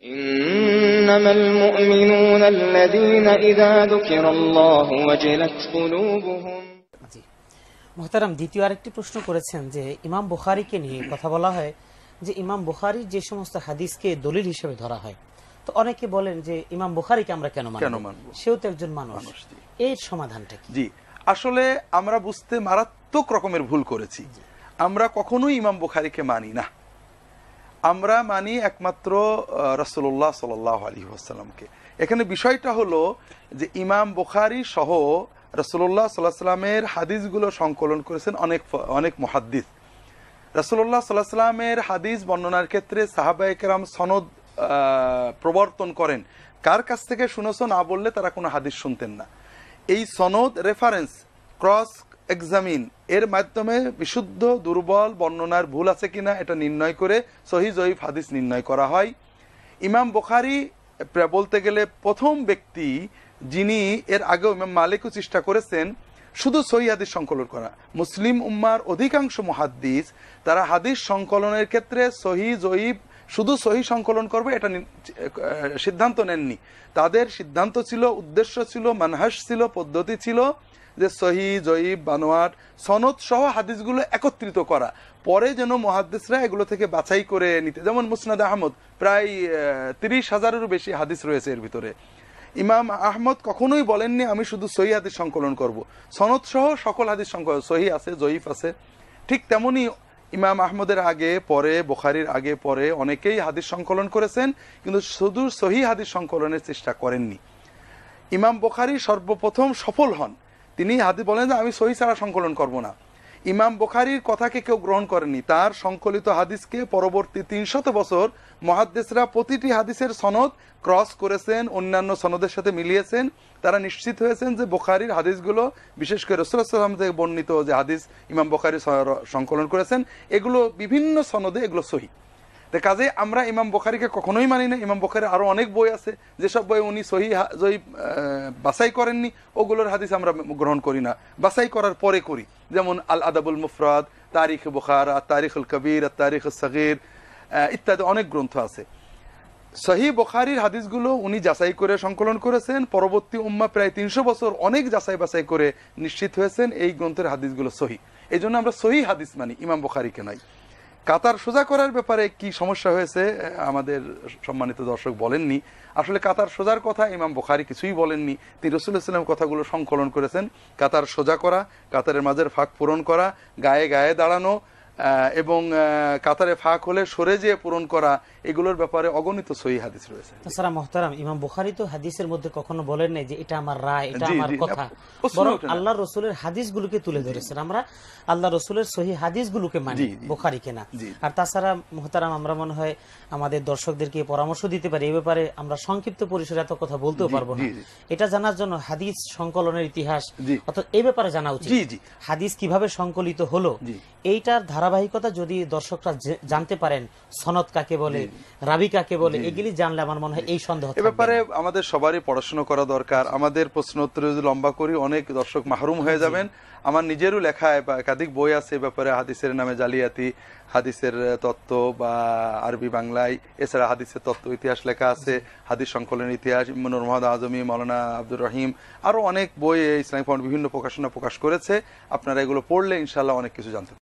ইন্নামাল মুমিনুনা আল্লাযীনা ইযা যুকিরাল্লাহু ওয়াজিলাত কুলুবুহুম। জি মুহতারাম, দ্বিতীয় আরেকটি প্রশ্ন করেছেন যে ইমাম বুখারীকে নিয়ে কথা বলা হয় যে ইমাম বুখারী যে সমস্ত হাদিসকে দলিল হিসেবে ধরা হয়, তো অনেকে বলেন যে ইমাম বুখারীকে আমরা কেন মানব, সেও তো একজন মানুষ, এর সমাধানটা কি? জি, আসলে আমরা বুঝতে মারাত্মক রকমের ভুল করেছি। আমরা কখনোই ইমাম বুখারীকে মানি না, আমরা মানি একমাত্র রাসূলুল্লাহ সাল্লাল্লাহু আলাইহি ওয়াসাল্লামকে। এখানে বিষয়টা হলো যে ইমাম বুখারী সহ রাসূলুল্লাহ সাল্লাল্লাহু আলাইহি ওয়াসাল্লামের হাদিসগুলো সংকলন করেছেন অনেক মুহাদ্দিস। রাসূলুল্লাহ সাল্লাল্লাহু আলাইহি ওয়াসাল্লামের হাদিস বর্ণনার ক্ষেত্রে সাহাবায়ে কেরাম সনদ প্রবর্তন করেন, কার কাছ থেকে শুনেছো না বললে তারা কোনো হাদিস শুনতেন না। এই সনদ রেফারেন্স ক্রস এক্সামিন এর মাধ্যমে বিশুদ্ধ দুর্বল বর্ণনার ভুল আছে কিনা এটা নির্ণয় করে সহিহ জয়ীফ হাদিস নির্ণয় করা হয়। ইমাম বুখারী বলতে গেলে প্রথম ব্যক্তি যিনি, এর আগেও ইমাম মালিকও চেষ্টা করেছেন শুধু সহিহ হাদিস সংকলন করা। মুসলিম উম্মার অধিকাংশ মুহাদ্দিস তারা হাদিস সংকলনের ক্ষেত্রে সহিহ জয়ীফ শুধু সহিহ সংকলন করবে এটা সিদ্ধান্ত নেননি। তাদের সিদ্ধান্ত ছিল, উদ্দেশ্য ছিল, মানহাজ ছিল, পদ্ধতি ছিল যে সহিহ জয়ীফ বানোয়াট সনদ সহ হাদিসগুলো একত্রিত করা, পরে যেন মুহাদ্দিসরা এগুলো থেকে বাছাই করে নিতে। যেমন মুসনাদ আহমদ প্রায় 30,000-এরও বেশি হাদিস রয়েছে এর ভিতরে। ইমাম আহমদ কখনোই বলেননি আমি শুধু সহিহ হাদিস সংকলন করব, সনদ সহ সকল হাদিস সংকলন, সহিহ আছে জয়ীফ আছে। ঠিক তেমনি ইমাম আহমদের আগে পরে, বুখারীর আগে পরে অনেকেই হাদিস সংকলন করেছেন, কিন্তু শুধু সহিহ হাদিস সংকলনের চেষ্টা করেননি। ইমাম বুখারী সর্বপ্রথম সফল হন, তিনি হাদিস বলেন যে আমি সহিহ ছাড়া সংকলন করব না। ইমাম বুখারীর কথাকে কেউ গ্রহণ করেনি, তার সংকলিত হাদিসকে পরবর্তী 300 বছর মুহাদ্দিসরা প্রতিটি হাদিসের সনদ ক্রস করেছেন, অন্যান্য সনদের সাথে মিলিয়েছেন। তারা নিশ্চিত হয়েছেন যে বুখারীর হাদিসগুলো, বিশেষ করে রাসূলুল্লাহ সাল্লাল্লাহু আলাইহি ওয়াসাল্লাম থেকে বর্ণিত যে হাদিস ইমাম বুখারী সংকলন করেছেন, এগুলো বিভিন্ন সনদে এগুলো সহিহ। কাজে আমরা ইমাম বুখারীকে কখনোই মানি না। ইমাম বুখারীর আরো অনেক বই আছে, যেসব বই উনি সহিহ জয়ীফ বাছাই করেননি, ওগুলোর হাদিস আমরা গ্রহণ করি না, বাছাই করার পরে করি। যেমন আল আদাবুল মুফরাদ, তারিখ বুখারা, তারিখুল কবির, তারিখুস সগীর ইত্যাদি অনেক গ্রন্থ আছে। সহিহ বুখারীর হাদিসগুলো উনি যাচাই করে সংকলন করেছেন, পরবর্তী উম্মাহ প্রায় 300 বছর অনেক যাচাই বাছাই করে নিশ্চিত হয়েছেন এই গ্রন্থের হাদিসগুলো সহিহ। এই জন্য আমরা সহিহ হাদিস মানি, ইমাম বুখারীকে নয়। কাতার সোজা করার ব্যাপারে কি সমস্যা হয়েছে আমাদের সম্মানিত দর্শক বলেননি। আসলে কাতার সোজার কথা ইমাম বুখারী কিছুই বলেননি, তিনি রাসূলুল্লাহ সাল্লাল্লাহু আলাইহি ওয়াসাল্লাম কথাগুলো সংকলন করেছেন। কাতার সোজা করা, কাতারের মাঝের ফাঁক পূরণ করা, গায়ে গায়ে দাঁড়ানো এবং কাতারে ফাঁক হলে সরে যেয়ে পূরণ করা, এগুলোর ব্যাপারে অগণিত সহিহ হাদিস রয়েছে। তাছাড়া মুহতারাম ইমাম বুখারী তো হাদিসের মধ্যে কখনো বলেন নাই যে এটা আমার রায়, এটা আমার কথা, বরং আল্লাহর রাসূলের হাদিসগুলোকে তুলে ধরেছেন। আমরা আল্লাহর রাসূলের সহিহ হাদিসগুলোকে মানি, বুখারীকে না। আর তাছাড়া মুহতারাম আমরা মনে হয় আমাদের দর্শকদেরকে পরামর্শ দিতে পারি এই ব্যাপারে, আমরা সংক্ষিপ্ত পরিসরে এত কথা বলতেও পারবো না। এটা জানার জন্য হাদিস সংকলনের ইতিহাস অর্থাৎ এই ব্যাপারে জানা উচিত, হাদিস কিভাবে সংকলিত হলো এইটার ধারাবাহিকতা যদি দর্শকরা জানতে পারেন, সনদ কাকে বলে, রাবি কাকে বলে, এগুলি জানলে আমার মনে হয় এই সন্দেহ থাকবে না। এই ব্যাপারে আমাদের সবারই পড়াশোনা করা দরকার। আমাদের প্রশ্ন উত্তর যদি লম্বা করি অনেক দর্শক মাহরুম হয়ে যাবেন। আমার নিজেরও লেখায় বা একাধিক বই আছে এ ব্যাপারে, হাদিসের নামে জালিয়াতি, হাদিসের তত্ত্ব বা আরবি বাংলায়, এছাড়া হাদিসের তত্ত্ব ইতিহাস লেখা আছে, হাদিস সংকলনের ইতিহাস, নূর মোহাম্মদ আজমি, মাওলানা আব্দুর রহিম, আরো অনেক বই ইসলামিক ফাউন্ডেশন বিভিন্ন প্রকাশনা প্রকাশ করেছে। আপনারা এগুলো পড়লে ইনশাআল্লাহ অনেক কিছু জানতে পারবেন।